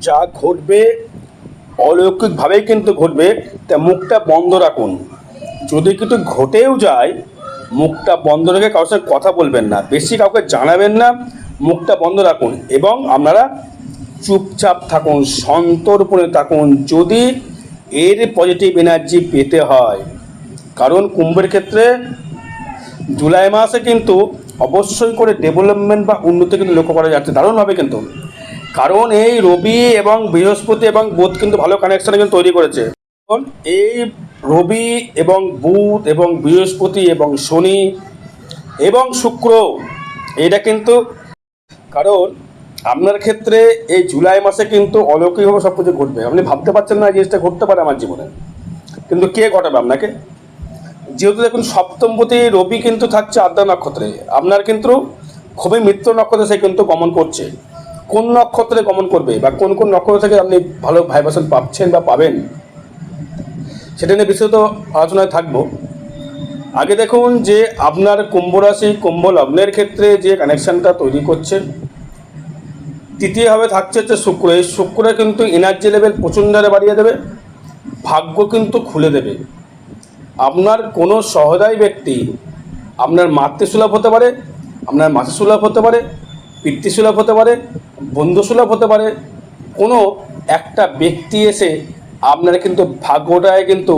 যা ঘটবে অলৌকিকভাবেই কিন্তু ঘটবে, তা মুখটা বন্ধ রাখুন। যদি কিছু ঘটেও যায়, মুখটা বন্ধ রেখে কারোর সাথে কথা বলবেন না, বেশি কাউকে জানাবেন না, মুখটা বন্ধ রাখুন এবং আপনারা চুপচাপ থাকুন, সন্তর্পণে থাকুন যদি এর পজিটিভ এনার্জি পেতে হয়। কারণ কুম্ভের ক্ষেত্রে জুলাই মাসে কিন্তু অবশ্যই করে ডেভেলপমেন্ট বা উন্নতি কিন্তু লক্ষ্য করা যাচ্ছে দারুণভাবে কিন্তু। কারণ এই রবি এবং বৃহস্পতি এবং বুধ কিন্তু ভালো কানেকশন কিন্তু তৈরি করেছে। কারণ এই রবি এবং বুধ এবং বৃহস্পতি এবং শনি এবং শুক্র, এটা কিন্তু কারণ আপনার ক্ষেত্রে এই জুলাই মাসে কিন্তু অলৌকিকভাবে সব কিছু ঘটবে। আপনি ভাবতে পারছেন না এই জিনিসটা ঘটতে পারে আমার জীবনে, কিন্তু কে ঘটাবে আপনাকে? যেহেতু দেখুন সপ্তমপতি রবি কিন্তু থাকছে আদ্রা নক্ষত্রে, আপনার কিন্তু খুবই মিত্র নক্ষত্রে সে কিন্তু গমন করছে। কোন নক্ষত্রে গমন করবে বা কোন কোন নক্ষত্র থেকে আপনি ভালো ভাইব্রেশন পাচ্ছেন বা পাবেন, সেটা নিয়ে বিশেষত আলোচনায় থাকবো। আগে দেখুন যে আপনার কুম্ভ রাশি কুম্ভ লগ্নের ক্ষেত্রে যে কানেকশানটা তৈরি করছে, তৃতীয়ভাবে থাকছে হচ্ছে শুক্র। এই শুক্র কিন্তু এনার্জি লেভেল প্রচণ্ড হারে বাড়িয়ে দেবে, ভাগ্য কিন্তু খুলে দেবে। আপনার কোনো সহৃদয় ব্যক্তি আপনার মাতৃসুলভ হতে পারে, আপনার মাতৃসুলভ হতে পারে, পিতৃসুলভ হতে পারে, বন্ধুসুলভ হতে পারে। কোনো একটা ব্যক্তি এসে আপনার কিন্তু ভাগ্যটায় কিন্তু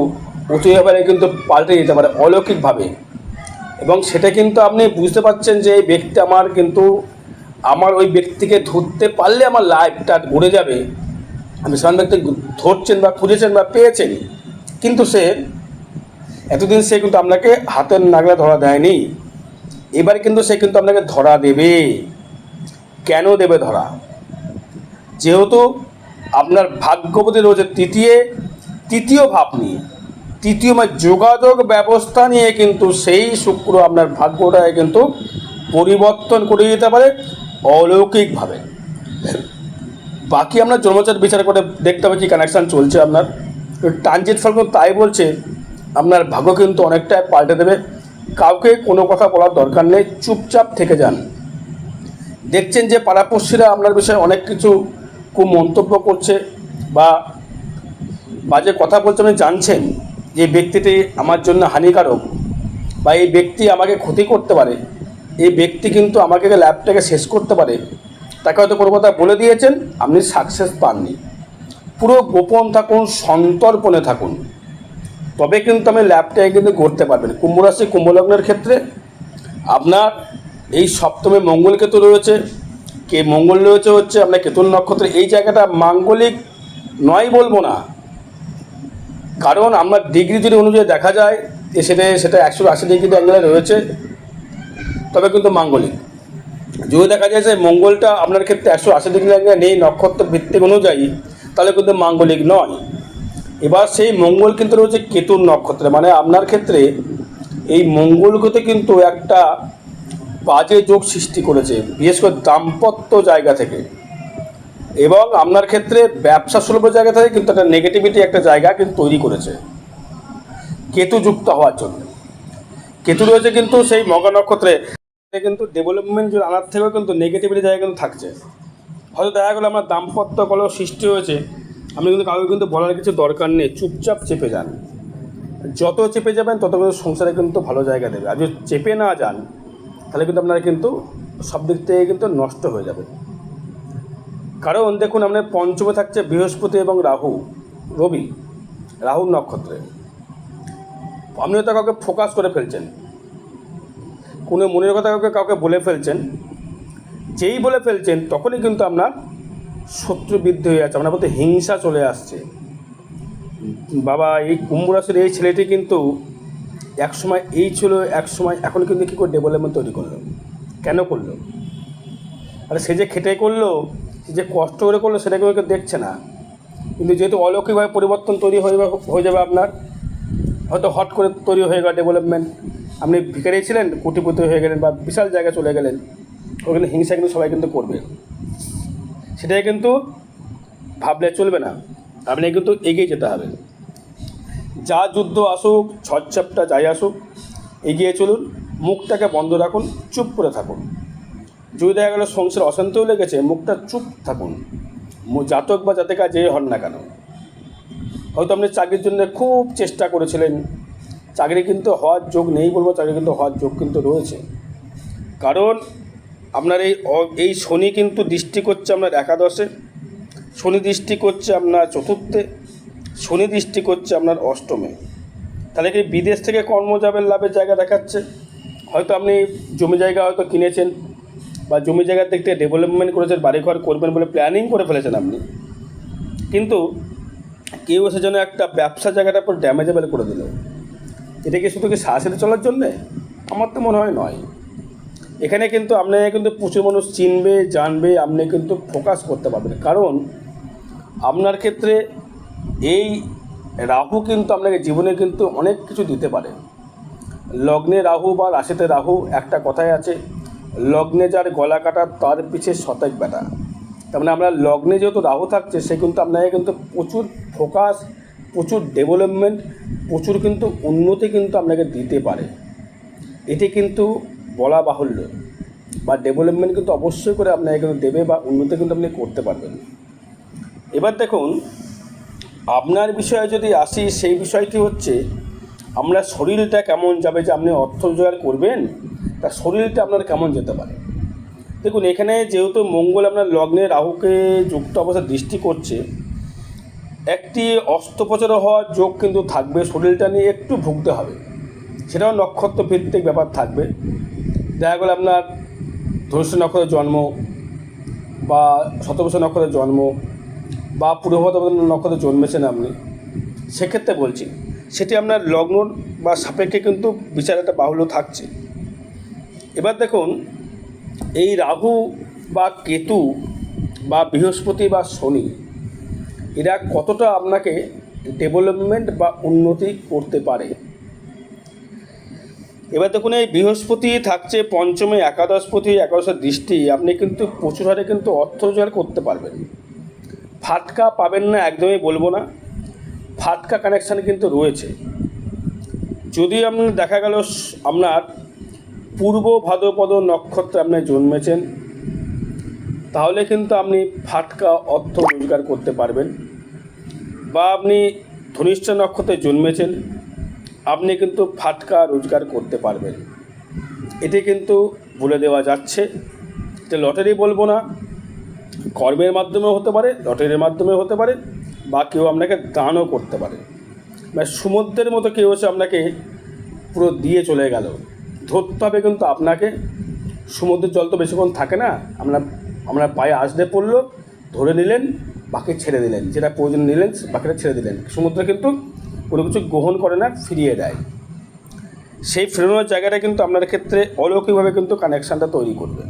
প্রচুরভাবে কিন্তু পাল্টে দিতে পারে অলৌকিকভাবে। এবং সেটা কিন্তু আপনি বুঝতে পারছেন যে এই ব্যক্তি আমার কিন্তু, আমার ওই ব্যক্তিকে ধরতে পারলে আমার লাইফটা ঘুরে যাবে। আপনি সেমন ব্যক্তি ধরছেন বা খুঁজেছেন বা পেয়েছেন, কিন্তু সে এতদিন সে কিন্তু আপনাকে হাতের নাগলা ধরা দেয়নি। এবার কিন্তু সে কিন্তু আপনাকে ধরা দেবে। কেন দেবে ধরা? যেহেতু আপনার ভাগ্যপতি রয়েছে তৃতীয় ভাব নিয়ে, তৃতীয় মানে যোগাযোগ ব্যবস্থা নিয়ে কিন্তু সেই শুক্র আপনার ভাগ্যটাকে কিন্তু পরিবর্তন করে দিতে পারে অলৌকিকভাবে। বাকি আপনার জন্মচার বিচার করে দেখতে হবে কী কানেকশান চলছে আপনার। ট্রানজিট ফল কিন্তু তাই বলছে আপনার ভাগ্য কিন্তু অনেকটাই পাল্টে দেবে। কাউকে কোনো কথা বলার দরকার নেই, চুপচাপ থেকে যান। দেখছেন যে পাড়াপড়শিরা আপনার বিষয়ে অনেক কিছু খুব মন্তব্য করছে বা বাজে কথা বলছে, আপনি জানছেন যে ব্যক্তিটি আমার জন্য হানিকারক বা এই ব্যক্তি আমাকে ক্ষতি করতে পারে, এই ব্যক্তি কিন্তু আমাকে ল্যাবটাকে শেষ করতে পারে, তাকে হয়তো কোনো কথা বলে দিয়েছেন, আপনি সাকসেস পাননি। পুরো গোপন থাকুন, সন্তর্পণে থাকুন, তবে কিন্তু আমি ল্যাবটাকে কিন্তু করতে পারবেন। কুম্ভ রাশি কুম্ভ লগ্নের ক্ষেত্রে আপনার এই সপ্তমে মঙ্গল কেতু রয়েছে, মঙ্গল রয়েছে হচ্ছে আপনার কেতুর নক্ষত্রে। এই জায়গাটা মাঙ্গলিক নয় বলবো না, কারণ আমরা ডিগ্রি যদি অনুযায়ী দেখা যায় যে সেটা 180 ডিগ্রি অ্যাঙ্গেলে রয়েছে, তবে কিন্তু মাঙ্গলিক। যদি দেখা যায় যে মঙ্গলটা আপনার ক্ষেত্রে 180 ডিগ্রি অ্যাঙ্গেলে নেই নক্ষত্র ভিত্তিক অনুযায়ী, তাহলে কিন্তু মাঙ্গলিক নয়। এবার সেই মঙ্গল কিন্তু রয়েছে কেতুর নক্ষত্রে, মানে আপনার ক্ষেত্রে এই মঙ্গলগতে কিন্তু একটা বাজে যোগ সৃষ্টি করেছে, বিশেষ করে দাম্পত্য জায়গা থেকে এবং আপনার ক্ষেত্রে ব্যবসা সুলভ জায়গা থেকে কিন্তু একটা নেগেটিভিটি একটা জায়গা কিন্তু তৈরি করেছে কেতু যুক্ত হওয়ার জন্য। কেতু রয়েছে কিন্তু সেই মঘা নক্ষত্রে, কিন্তু ডেভেলপমেন্ট আনার থেকেও কিন্তু নেগেটিভিটি জায়গা কিন্তু থাকছে। হয়তো দেখা গেলো আমার দাম্পত্য কলহ সৃষ্টি হয়েছে, আপনি কিন্তু কাউকে কিন্তু বলার কিছু দরকার নেই, চুপচাপ চেপে যান। যত চেপে যাবেন তত কিন্তু সংসারে কিন্তু ভালো জায়গা দেবে। আর যদি চেপে না যান তাহলে কিন্তু আপনারা কিন্তু সব দিক থেকে কিন্তু নষ্ট হয়ে যাবে। কারণ দেখুন আপনার পঞ্চমে থাকছে বৃহস্পতি এবং রবি রাহুর নক্ষত্রে। আপনি হয়তো কাউকে ফোকাস করে ফেলছেন, কোনো মনের কথা কাউকে বলে ফেলছেন, যেই বলে ফেলছেন তখনই কিন্তু আপনার শত্রু বৃদ্ধি হয়ে যাচ্ছে, আপনার প্রতি হিংসা চলে আসছে। বাবা এই কুম্ভ রাশির এই ছেলেটি কিন্তু একসময় এই ছিল, একসময় এখন কিন্তু কী করে ডেভেলপমেন্ট তৈরি করলো, কেন করলো? আরে সে যে খেটে করলো, সে যে কষ্ট করে করলো, সেটা কেউ দেখছে না। কিন্তু যেহেতু অলৌকিকভাবে পরিবর্তন তৈরি হয়ে যাবে আপনার, হয়তো হট করে তৈরি হয়ে গেল ডেভেলপমেন্ট, আপনি ভিখারি ছিলেন কোটিপতি হয়ে গেলেন বা বিশাল জায়গায় চলে গেলেন, ওখানে হিংসা কিন্তু সবাই কিন্তু করবে। সেটাই কিন্তু ভাবলে চলবে না, আপনি কিন্তু এগিয়ে যেতে হবে। যা যুদ্ধ আসুক, ঝড়ঝাপটা যাই আসুক, এগিয়ে চলুন, মুখটাকে বন্ধ রাখুন, চুপ করে থাকুন। যদি দেখা গেলো সংসার অশান্তিও লেগেছে, মুখটা চুপ থাকুন, জাতক বা জাতিকা যে হন না কেন, হয়তো আপনি চাকরির জন্য খুব চেষ্টা করেছিলেন, চাকরি কিন্তু হওয়ার যোগ নেই বলবো, চাকরি কিন্তু হওয়ার যোগ কিন্তু রয়েছে। কারণ আপনার এই শনি কিন্তু দৃষ্টি করছে আপনার একাদশে, শনি দৃষ্টি করছে আপনার চতুর্থে, শনি দৃষ্টি করছে আপনার অষ্টমে। তাহলে কি বিদেশ থেকে কর্ম যাবেন লাভের জায়গা দেখাচ্ছে। হয়তো আপনি জমি জায়গা হয়তো কিনেছেন বা জমি জায়গার দিক থেকে ডেভেলপমেন্ট করেছেন, বাড়িঘর করবেন বলে প্ল্যানিং করে ফেলেছেন আপনি, কিন্তু কেউ এসে যেন একটা ব্যবসা জায়গাটার উপর ড্যামেজেবল করে দিল। এটা কি শুধু কি সাহসে চলার জন্যে? আমার তো মনে হয় নয়। এখানে কিন্তু আপনাকে কিন্তু প্রচুর মানুষ চিনবে, জানবে, আপনি কিন্তু ফোকাস করতে পারবেন। কারণ আপনার ক্ষেত্রে এই রাহু কিন্তু আপনাকে জীবনে কিন্তু অনেক কিছু দিতে পারে। লগ্নে রাহু বা রাশিতে রাহু, একটা কথাই আছে, লগ্নে যার গলা কাটা তার পিছে শতেক ব্যাটা। তার মানে আমরা লগ্নে যেহেতু রাহু থাকছে, সে কিন্তু আপনাকে কিন্তু প্রচুর ফোকাস, প্রচুর ডেভেলপমেন্ট, প্রচুর কিন্তু উন্নতি কিন্তু আপনাকে দিতে পারে। এটি কিন্তু বলা বাহুল্য, বা ডেভেলপমেন্ট কিন্তু অবশ্যই করে আপনাকে কিন্তু দেবে, বা উন্নতি কিন্তু আপনি করতে পারবেন। এবার দেখুন, আপনার বিষয়ে যদি আসি, সেই বিষয়টি হচ্ছে আপনার শরীরটা কেমন যাবে, যে আপনি অর্থ রোজগার করবেন, তা শরীরটা আপনার কেমন যেতে পারে। দেখুন, এখানে যেহেতু মঙ্গল আপনার লগ্নে রাহুকে যুক্ত অবস্থায় দৃষ্টি করছে, একটি অস্ত্রোপচার হওয়ার যোগ কিন্তু থাকবে। শরীরটা নিয়ে একটু ভুগতে হবে, সেটাও নক্ষত্র ভিত্তিক ব্যাপার থাকবে। দেখা গেল আপনার ধনুষ্য নক্ষত্রের জন্ম, বা শতবর্ষ নক্ষত্রের জন্ম, বা পূর্বভাদ্র নক্ষত্রে জন্মেছেন আপনি, সেক্ষেত্রে বলছি সেটি আপনার লগ্ন বা সাপেক্ষে কিন্তু বিচার একটা বাহুল্য থাকছে। এবার দেখুন, এই রাহু বা কেতু বা বৃহস্পতি বা শনি, এরা কতটা আপনাকে ডেভেলপমেন্ট বা উন্নতি করতে পারে। এবার দেখুন, এই বৃহস্পতি থাকছে পঞ্চমে, একাদশপতি, একাদশের দৃষ্টি, আপনি কিন্তু প্রচুর হারে কিন্তু অর্থ রোজগার করতে পারবেন। ফাটকা পাবেন না একদমই বলবো না, ফাটকা কানেকশান কিন্তু রয়েছে। যদি আপনি দেখা গেল আপনার পূর্ব ভাদ্রপদ নক্ষত্রে আপনি জন্মেছেন, তাহলে কিন্তু আপনি ফাটকা অর্থ রোজগার করতে পারবেন। বা আপনি ধনিষ্ঠ নক্ষত্রে জন্মেছেন, আপনি কিন্তু ফাটকা রোজগার করতে পারবেন। এটি কিন্তু বলে দেওয়া যাচ্ছে। এটা লটারি বলবো না, কর্মের মাধ্যমেও হতে পারে, লটারির মাধ্যমে হতে পারে, বা কেউ আপনাকে দানও করতে পারে। মানে সমুদ্রের মতো কেউ হচ্ছে আপনাকে পুরো দিয়ে চলে গেল, ধরতে হবে কিন্তু আপনাকে। সমুদ্রের জল তো বেশিক্ষণ থাকে না, আপনার পায়ে আসতে পড়লো, ধরে নিলেন, বাকি ছেড়ে দিলেন, যেটা প্রয়োজন নিলেন, বাকিটা ছেড়ে দিলেন। সমুদ্র কিন্তু কোনো কিছু গ্রহণ করে না, ফিরিয়ে দেয়। সেই ফেরানোর জায়গাটা কিন্তু আপনার ক্ষেত্রে অলৌকিকভাবে কিন্তু কানেকশানটা তৈরি করবে।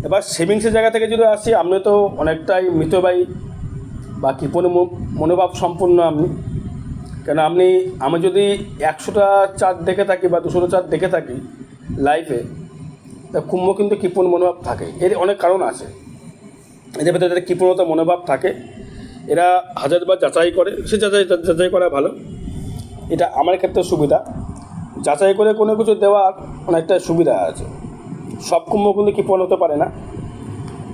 এবার সেভিংসের জায়গা থেকে যদি আসি, আপনি তো অনেকটাই মিতব্যয়ী বা কৃপণ মনোভাব সম্পন্ন আপনি। কেন আমি যদি 100টা চার্ট দেখে থাকি বা 200টা চার্ট দেখে থাকি লাইফে, তা কুম্ভ কিন্তু কৃপণ মনোভাব থাকে। এর অনেক কারণ আছে, এদের ভেতরে যাদের কৃপণতা মনোভাব থাকে, এরা হাজারবার যাচাই করে, সে যাচাই করা ভালো। এটা আমার ক্ষেত্রে সুবিধা, যাচাই করে কোনো কিছু দেওয়ার অনেকটা সুবিধা আছে। সব কুম্ভ কিন্তু কৃপণ হতে পারে না,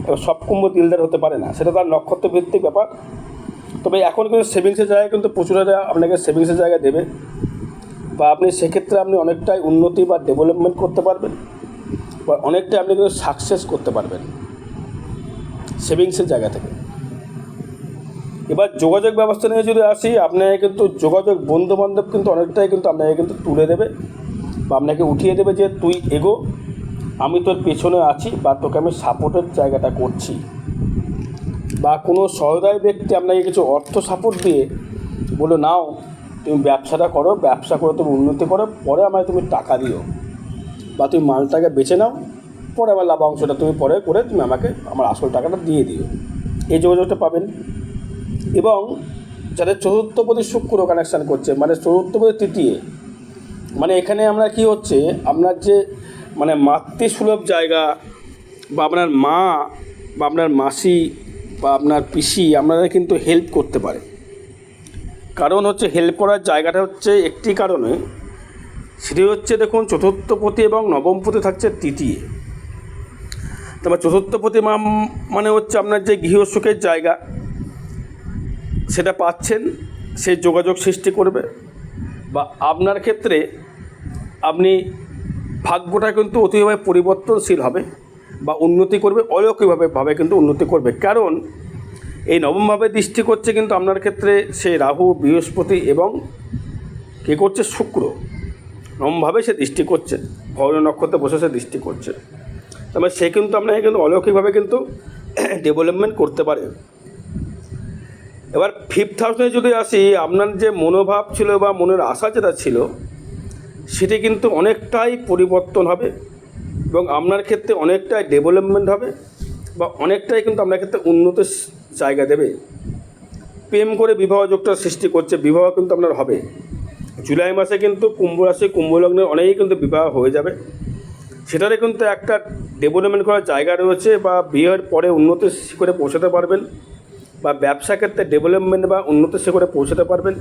এবার সব কুম্ভ দিলদার হতে পারে না, সেটা তার নক্ষত্র ভিত্তিক ব্যাপার। তবে এখন কিন্তু সেভিংসের জায়গায় কিন্তু প্রচুর আপনাকে সেভিংসের জায়গায় দেবে, বা আপনি সেক্ষেত্রে আপনি অনেকটাই উন্নতি বা ডেভেলপমেন্ট করতে পারবেন, বা অনেকটাই আপনি কিন্তু সাকসেস করতে পারবেন সেভিংসের জায়গা থেকে। এবার যোগাযোগ ব্যবস্থা নিয়ে যদি আসি, আপনাকে কিন্তু যোগাযোগ বন্ধুবান্ধব কিন্তু অনেকটাই কিন্তু আপনাকে কিন্তু তুলে দেবে, বা আপনাকে উঠিয়ে দেবে, যে তুই এগো, আমি তোর পেছনে আছি, বা তোকে আমি সাপোর্টের জায়গাটা করছি। বা কোনো সহৃদয় ব্যক্তি আপনাকে কিছু অর্থ সাপোর্ট দিয়ে বলে, নাও তুমি ব্যবসাটা করো, ব্যবসা করে তুমি উন্নতি করো, পরে আমায় তুমি টাকা দিও, বা তুমি মালটাকে বেছে নাও, পরে আমার লাভাংশটা তুমি পরে করে তুমি আমাকে আমার আসল টাকাটা দিয়ে দিও। এই যোগাযোগটা পাবেন। এবং যাদের চতুর্থপতি শুক্র কানেকশান করছে, মানে চতুর্থপতি তৃতীয়, মানে এখানে আমরা কি হচ্ছে, আপনার যে মানে মাতৃসুলভ জায়গা, বা আপনার মা বা আপনার মাসি বা আপনার পিসি আপনারা কিন্তু হেল্প করতে পারে। কারণ হচ্ছে হেল্প করার জায়গাটা হচ্ছে একটি কারণে, সেটি হচ্ছে দেখুন চতুর্থপতি এবং নবমপতি থাকছে তৃতীয়। তারপর চতুর্থপতি মানে হচ্ছে আপনার যে গৃহসুখের জায়গা সেটা পাচ্ছেন, সেই যোগাযোগ সৃষ্টি করবে, বা আপনার ক্ষেত্রে আপনি ভাগ্যটা কিন্তু অতিভাবে পরিবর্তনশীল হবে বা উন্নতি করবে, অলৌকিকভাবে কিন্তু উন্নতি করবে। কারণ এই নবমভাবে দৃষ্টি করছে কিন্তু আপনার ক্ষেত্রে সেই রাহু, বৃহস্পতি এবং কী করছে, শুক্র নবমভাবে সে দৃষ্টি করছে, ভরণী নক্ষত্রে বসে সে দৃষ্টি করছে। তবে সে কিন্তু আপনাকে কিন্তু অলৌকিকভাবে কিন্তু ডেভেলপমেন্ট করতে পারে। এবার 5th হাউসে যদি আসি, আপনার যে মনোভাব ছিল বা মনের আশা যেটা ছিল সেটি কিন্তু অনেকটাই পরিবর্তন হবে এবং আপনার ক্ষেত্রে অনেকটাই ডেভেলপমেন্ট হবে বা অনেকটাই কিন্তু আপনার ক্ষেত্রে উন্নতির জায়গা দেবে। প্রেম করে বিবাহ যোগটা সৃষ্টি করছে, বিবাহ কিন্তু আপনার হবে। জুলাই মাসে কিন্তু কুম্ভ রাশি, কুম্ভ লগ্নের অনেকেই কিন্তু বিবাহ হয়ে যাবে, সেটারে কিন্তু একটা ডেভেলপমেন্ট করার জায়গা রয়েছে, বা বিয়ের পরে উন্নতির শিখরে পৌঁছাতে পারবেন, বা ব্যবসা ক্ষেত্রে ডেভেলপমেন্ট বা উন্নতির শিখরে পৌঁছাতে পারবেন।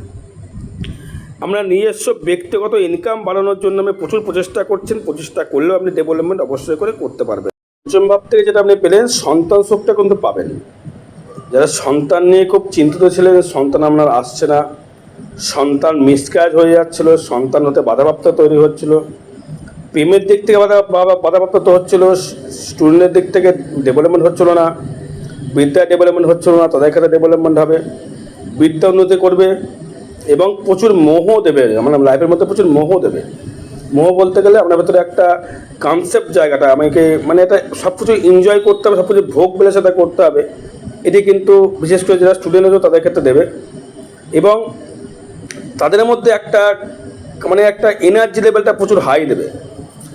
আমরা নিজস্ব ব্যক্তিগত ইনকাম বাড়ানোর জন্য আমি প্রচুর প্রচেষ্টা করছেন, প্রচেষ্টা করলেও আপনি ডেভেলপমেন্ট অবশ্যই করে করতে পারবেন। পঞ্চম ভাব থেকে যেটা আপনি পেলেন, সন্তান সুখটা কিন্তু পাবেন। যারা সন্তান নিয়ে খুব চিন্তিত ছিলেন, সন্তান আপনার আসছে না, সন্তান মিসক্যারেজ হয়ে যাচ্ছিল, সন্তান হতে বাধাপ্রাপ্ত তৈরি হচ্ছিল, প্রেমের দিক থেকে বাধাপ্রাপ্ত হচ্ছিল, স্টুডেন্টের দিক থেকে ডেভেলপমেন্ট হচ্ছিল না, বিদ্যা ডেভেলপমেন্ট হচ্ছিল না, তাদের ক্ষেত্রে ডেভেলপমেন্ট হবে, বিদ্যা উন্নতি করবে এবং প্রচুর মোহ দেবে। মানে লাইফের মধ্যে প্রচুর মোহ দেবে। মোহ বলতে গেলে আপনার ভেতরে একটা কনসেপ্ট জায়গাটা, আমাকে মানে এটা সব কিছু এনজয় করতে হবে, সব কিছু ভোগ বেলে সেটা করতে হবে, এটি কিন্তু বিশেষ করে যারা স্টুডেন্ট হতো তাদের ক্ষেত্রে দেবে। এবং তাদের মধ্যে একটা মানে একটা এনার্জি লেভেলটা প্রচুর হাই দেবে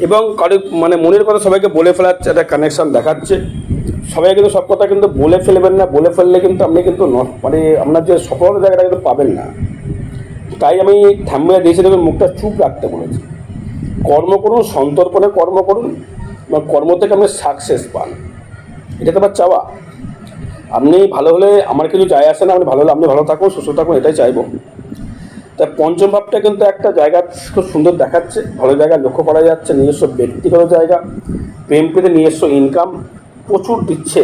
এবং কারো মানে মনের কথা সবাইকে বলে ফেলার একটা কানেকশান দেখাচ্ছে। সবাই কিন্তু সব কথা কিন্তু বলে ফেলবেন না, বলে ফেললে কিন্তু আপনি কিন্তু মানে আপনার যে সফলতার জায়গাটা কিন্তু পাবেন না। তাই আমি থাম্বনেইলে দিয়েছি, দেখুন মুখটা চুপ রাখতে বলেছি। কর্ম করুন, সন্তর্পণে কর্ম করুন এবং কর্ম থেকে আপনি সাকসেস পান, এটা তো আমার চাওয়া। আপনি ভালো হলে আমার কিছু যায় আসে না, আপনি ভালো হলে আপনি ভালো থাকুন, সুস্থ থাকুন, এটাই চাইবো। তাই পঞ্চম ভাবটা কিন্তু একটা জায়গা খুব সুন্দর দেখাচ্ছে, ভালো জায়গা লক্ষ্য করা যাচ্ছে, নিজস্ব ব্যক্তিগত জায়গা, প্রেম পেতে নিজস্ব ইনকাম প্রচুর দিচ্ছে।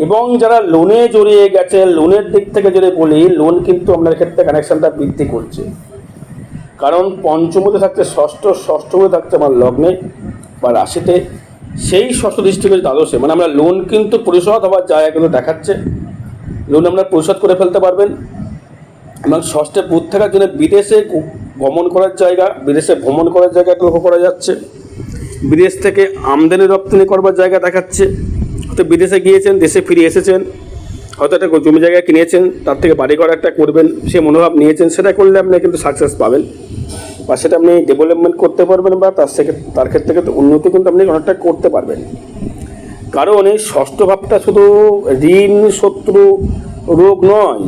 এবং যারা লোনে জড়িয়ে গেছে, লোনের দিক থেকে যদি বলি, লোন কিন্তু আপনার ক্ষেত্রে কানেকশানটা বৃদ্ধি করছে। কারণ পঞ্চমতে থাকছে ষষ্ঠ, ষষ্ঠমতে থাকছে আমার লগ্নে বা রাশিতে, সেই ষষ্ঠ দৃষ্টিকে দ্বাদশে, মানে আমরা লোন কিন্তু পরিশোধ হওয়ার জায়গা কিন্তু দেখাচ্ছে। লোন আপনারা পরিশোধ করে ফেলতে পারবেন এবং ষষ্ঠে বুধ থাকার জন্য বিদেশে গমন করার জায়গা, বিদেশে ভ্রমণ করার জায়গা লক্ষ্য করা যাচ্ছে। বিদেশ থেকে আমদানি রপ্তানি করবার জায়গা দেখাচ্ছে। হয়তো বিদেশে গিয়েছেন, দেশে ফিরে এসেছেন, হয়তো একটা জমি জায়গা কিনেছেন, তার থেকে বাড়ি ঘর একটা করবেন, সে মনোভাব নিয়েছেন, সেটা করলে আপনি কিন্তু সাকসেস পাবেন বা সেটা আপনি ডেভেলপমেন্ট করতে পারবেন বা তার ক্ষেত্রে কিন্তু উন্নতি কিন্তু আপনি অনেকটা করতে পারবেন। কারণ এই ষষ্ঠ ভাবটা শুধু ঋণ, শত্রু, রোগ নয়,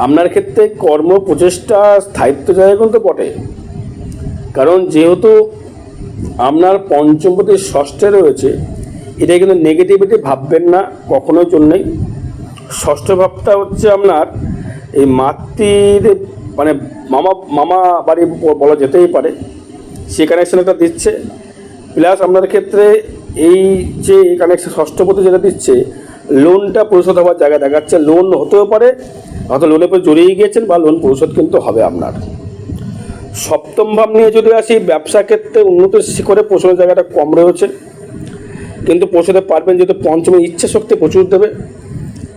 আপনার ক্ষেত্রে কর্ম, প্রচেষ্টা, স্থায়িত্ব জায়গা কিন্তু বটে। কারণ যেহেতু আপনার পঞ্চমপতি ষষ্ঠে রয়েছে, এটা কিন্তু নেগেটিভিটি ভাববেন না কখনোই জন্যই। ষষ্ঠ ভাবটা হচ্ছে আপনার এই মাতৃর মানে মামা বাড়ি বলা যেতেই পারে, সে কানেকশান একটা দিচ্ছে। প্লাস আপনার ক্ষেত্রে এই যে কানেকশান ষষ্ঠপতি যেটা দিচ্ছে, লোনটা পরিশোধ হওয়ার জায়গা দেখাচ্ছে। লোন হতেও পারে, হয়তো লোনের উপরে জড়িয়ে গিয়েছেন বা লোন পরিশোধ কিন্তু হবে আপনার। সপ্তম ভাব নিয়ে যদি আসি, ব্যবসা ক্ষেত্রে উন্নতির শিখরে পৌঁছানোর জায়গাটা কম রয়েছে, কিন্তু পৌঁছাতে পারবেন, যেহেতু পঞ্চমে ইচ্ছা শক্তি প্রচুর দেবে।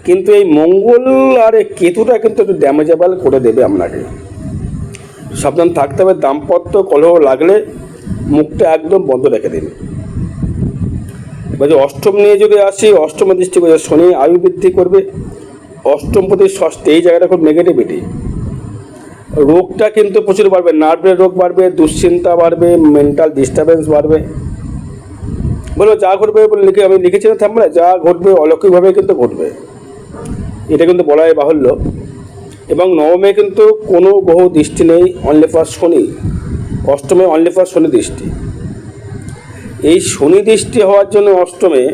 কিন্তু এই মঙ্গল আর এই কেতুটা কিন্তু একটু ড্যামেজেবল করে দেবে আপনাকে, সাবধান থাকতে হবে। দাম্পত্য কলহ লাগলে মুখটা একদম বন্ধ রেখে দিন। এবার যে অষ্টম নিয়ে যদি আসি, অষ্টমের দৃষ্টি করে শনি আয়ু বৃদ্ধি করবে, অষ্টম প্রতি ষষ্ঠে, এই জায়গাটা খুব নেগেটিভিটি। রোগটা কিন্তু প্রচুর বাড়বে, নার্ভের রোগ বাড়বে, দুশ্চিন্তা বাড়বে, মেন্টাল ডিস্টারবেন্স বাড়বে। বলবো যা ঘটবে আমি লিখেছিলাম থামলে, যা ঘটবে অলৌকিকভাবে কিন্তু ঘটবে, এটা কিন্তু বলাই বাহুল্য। এবং নবমে কিন্তু কোনো গ্রহ দৃষ্টি নেই, অনলি ফর শনি। অষ্টমে অনলি ফর শনি দৃষ্টি। এই শনি দৃষ্টি হওয়ার জন্য অষ্টমে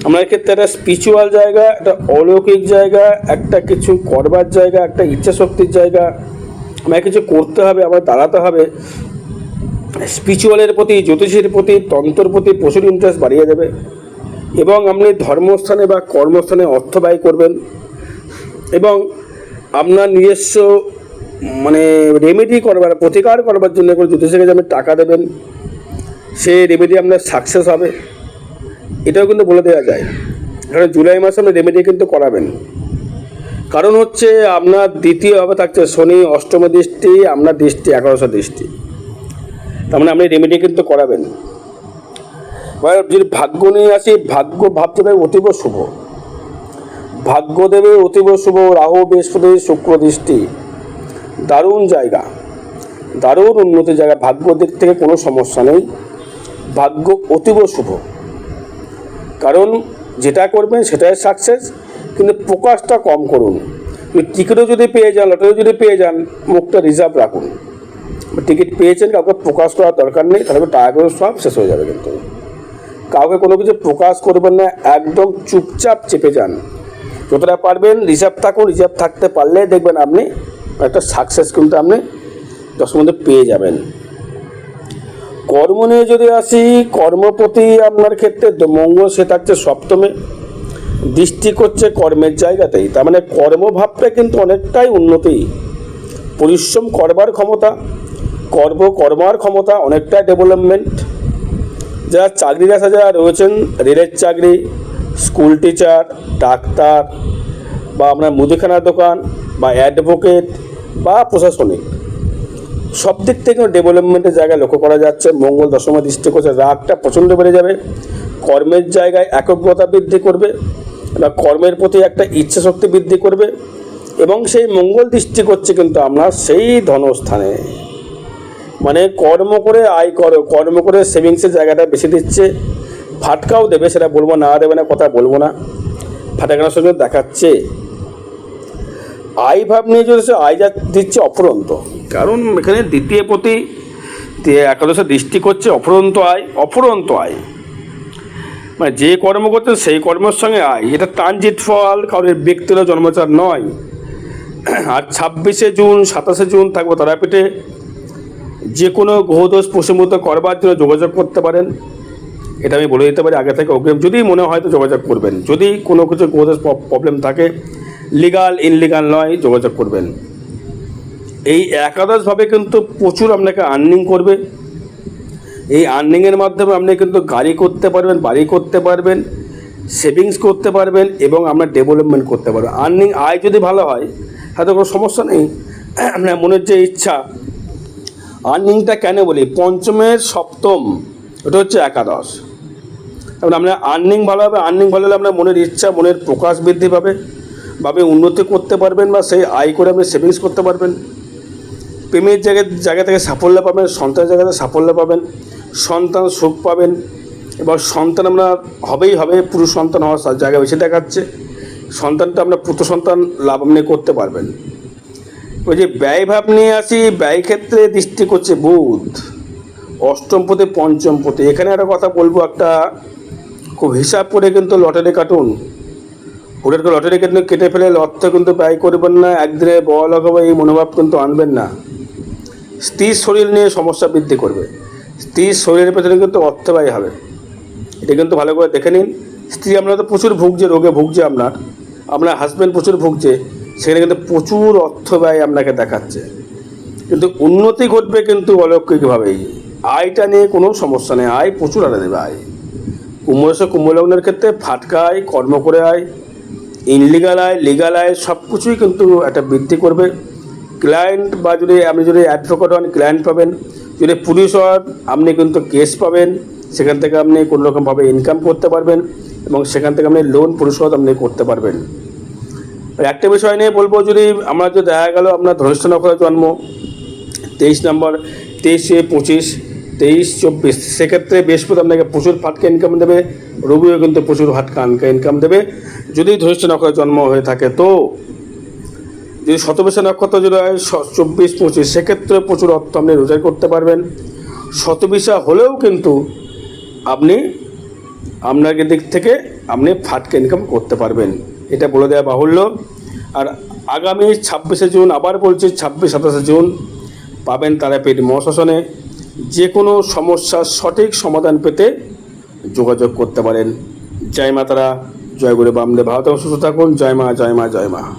আমার ক্ষেত্রে একটা স্পিরিচুয়াল জায়গা, একটা অলৌকিক জায়গা, একটা কিছু করবার জায়গা, একটা ইচ্ছা শক্তির জায়গা, আমায় কিছু করতে হবে, আমার দাঁড়াতে হবে, স্পিরিচুয়ালের প্রতি, জ্যোতিষের প্রতি, তন্ত্রের প্রতি প্রচুর ইন্টারেস্ট বাড়িয়ে দেবে এবং আপনি ধর্মস্থানে বা কর্মস্থানে অর্থ ব্যয় করবেন এবং আপনার নিজস্ব রেমেডি করবার, প্রতিকার করবার জন্য করে জ্যোতিষের কাছে আপনি টাকা দেবেন, সেই রেমেডি আপনার সাকসেস হবে, এটাও কিন্তু বলে দেওয়া যায়। কারণ জুলাই মাসে আপনি রেমেডি কিন্তু করাবেন। কারণ হচ্ছে আপনার দ্বিতীয়ভাবে থাকছে শনি অষ্টম দৃষ্টি, আপনার দৃষ্টি 11শ দৃষ্টি, তার মানে আপনি রেমেডি কিন্তু করাবেন। যদি ভাগ্য নিয়ে আসি, ভাগ্য ভাবতে পারে অতীব শুভ, ভাগ্য দেবে অতীব শুভ, রাহু বৃহস্পতি শুক্র দৃষ্টি, দারুণ জায়গা, দারুণ উন্নতি জায়গা, ভাগ্য দিক থেকে কোনো সমস্যা নেই, ভাগ্য অতীব শুভ। কারণ যেটা করবেন সেটাই সাকসেস, কিন্তু প্রকাশটা কম করুন। টিকিটও যদি পেয়ে যান, লটারি যদি পেয়ে যান, মুখটা রিজার্ভ রাখুন। টিকিট পেয়েছেন, কাউকে প্রকাশ করার দরকার নেই, তাহলে টাকাগুলো সব শেষ হয়ে যাবে। কিন্তু কাউকে কোনো কিছু প্রকাশ করবেন না, একদম চুপচাপ চেপে যান, যতটা পারবেন রিজার্ভ থাকুন। রিজার্ভ থাকতে পারলে দেখবেন আপনি একটা সাকসেস কিন্তু আপনি 10 মধ্যে পেয়ে যাবেন। কর্ম নিয়ে যদি আসি, কর্মপতি আপনার ক্ষেত্রে মঙ্গল সে থাকছে সপ্তমে, দৃষ্টি করছে কর্মের জায়গাতেই, তার মানে কর্মভাবটা কিন্তু অনেকটাই উন্নতি, পরিশ্রম করবার ক্ষমতা, কর্মার ক্ষমতা অনেকটাই ডেভেলপমেন্ট। যারা চাকরির আশা যারা রয়েছেন, রেলের চাকরি, স্কুল টিচার, ডাক্তার বা আপনার মুদিখানার দোকান বা অ্যাডভোকেট বা প্রশাসনিক, সব দিক থেকে ডেভেলপমেন্টের জায়গায় লক্ষ্য করা যাচ্ছে। মঙ্গল দশমে দৃষ্টি করছে, রাগটা প্রচণ্ড বেড়ে যাবে, কর্মের জায়গায় একাগ্রতা বৃদ্ধি করবে বা কর্মের প্রতি একটা ইচ্ছা শক্তি বৃদ্ধি করবে এবং সেই মঙ্গল দৃষ্টি করছে কিন্তু আপনার সেই ধনস্থানে, মানে কর্ম করে আয় করো, কর্ম করে সেভিংসের জায়গাটা বেশি দিচ্ছে। ফাটকাও দেবে, সেটা বলবো না, দেবে না কথা বলবো না, ফাটাকানোর সঙ্গে দেখাচ্ছে। আয় ভাব নিয়ে যদি আয় যা দিচ্ছে অফুরন্ত, কারণ এখানে দ্বিতীয় প্রতি 11শ দৃষ্টি করছে, অফুরন্ত আয়, অফুরন্ত আয়, মানে যে কর্ম করছেন সেই কর্মের সঙ্গে আয়, এটা ট্রানজিট ফল, কারোর ব্যক্তিগত জন্মচার নয়। আর 26শে জুন 27শে জুন থাকবো তারাপীঠে, যে কোনো গ্রহদোষ প্রশমিত করবার জন্য যোগাযোগ করতে পারেন, এটা আমি বলে দিতে পারি আগে থেকে অগ্রিম। যদি মনে হয় তো যোগাযোগ করবেন, যদি কোনো কিছু গ্রহদোষ প্রবলেম থাকে, লিগাল ইনলিগাল নয়, যোগাযোগ করবেন। এই একাদশভাবে কিন্তু প্রচুর আপনাকে আর্নিং করবে। এই আর্নিংয়ের মাধ্যমে আপনি কিন্তু গাড়ি করতে পারবেন, বাড়ি করতে পারবেন, সেভিংস করতে পারবেন এবং আপনার ডেভেলপমেন্ট করতে পারবেন। আর্নিং আয় যদি ভালো হয় তাতে কোনো সমস্যা নেই, আপনার মনের যে ইচ্ছা। আর্নিংটা কেন বলি, পঞ্চমের সপ্তম, ওটা হচ্ছে একাদশ। তারপরে আপনার আর্নিং ভালো হবে, আর্নিং ভালো হলে আপনার মনের ইচ্ছা, মনের প্রকাশ বৃদ্ধি পাবে, উন্নতি করতে পারবেন বা সেই আয় করে আপনি সেভিংস করতে পারবেন। প্রেমের জায়গা থেকে সাফল্য পাবেন, সন্তানের জায়গা থেকে সাফল্য পাবেন, সন্তান সুখ পাবেন এবং সন্তান আপনার হবেই হবে, পুরুষ সন্তান হওয়ার জায়গা বেশি দেখাচ্ছে। সন্তানটা আপনার পুত্র সন্তান লাভ আপনি করতে পারবেন। ওই যে ব্যয় ভাব নিয়ে আসি, ব্যয় ক্ষেত্রে দৃষ্টি করছে বুধ, অষ্টম পথে পঞ্চম পথে। এখানে একটা কথা বলবো, একটা খুব হিসাব করে কিন্তু লটারি কাটুন, ওদেরকে লটারি কেটে ফেলে অর্থ কিন্তু ব্যয় করবেন না, একদিনে বড়লোক হবে এই মনোভাব কিন্তু আনবেন না। স্ত্রীর শরীর নিয়ে সমস্যা বৃদ্ধি করবে, স্ত্রীর শরীরের পেছনে কিন্তু অর্থ ব্যয় হবে, এটা কিন্তু ভালো করে দেখে নিন। স্ত্রী আপনার তো প্রচুর ভুগছে, রোগে ভুগছে, আপনার হাজব্যান্ড প্রচুর ভুগছে, সেখানে কিন্তু প্রচুর অর্থ ব্যয় আপনাকে দেখাচ্ছে, কিন্তু উন্নতি ঘটবে কিন্তু অলৌকিকভাবেই। আয়টা নিয়ে কোনো সমস্যা নেই, আয় প্রচুর আনে দেবে। আয় কুম্ভলগ্নের ক্ষেত্রে ফাটকা আয়, কর্ম করে আয়, ইনলিগাল আয়, লিগাল আয়, সব কিছুই কিন্তু একটা বৃদ্ধি করবে। ক্লায়েন্ট বা যদি আপনি যদি অ্যাডভোকেট হন, ক্লায়েন্ট পাবেন, যদি পুলিশ হন আপনি কিন্তু কেস পাবেন, সেখান থেকে আপনি কোনো রকমভাবে ইনকাম করতে পারবেন এবং সেখান থেকে আপনি লোন পরিশোধ আপনি করতে পারবেন। একটা বিষয় নিয়ে বলবো, যদি আমরা যদি দেখা গেল আপনার ধনিষ্ঠ নক্ষত্রে জন্ম 23 নম্বর, 23, 25, 23, 24, সেক্ষেত্রে বৃহস্পতি আপনাকে প্রচুর ফাটকা ইনকাম দেবে, রবিও কিন্তু প্রচুর ফাটকা ইনকাম দেবে যদি ধনিষ্ঠ নক্ষত্রে জন্ম হয়ে থাকে। তো যদি শতবিশা নক্ষত্র যদি হয় 24, 25, সেক্ষেত্রে প্রচুর অর্থ আপনি রোজগার করতে পারবেন। শতবিশা হলেও কিন্তু আপনি আপনার দিক থেকে আপনি ফাটকা ইনকাম করতে পারবেন, এটা বলে দেওয়া বাহুল্য। আর আগামী 26শে জুন, আবার বলছি 26, 27শে জুন পাবেন তারাপীঠ মহাশ্মশানে যে কোনো সমস্যার সঠিক সমাধান পেতে যোগাযোগ করতে পারেন। জয় মা তারা, জয় গুরু বামদেব। ভালো থাকুন, সুস্থ থাকুন। জয় মা, জয় মা, জয় মা।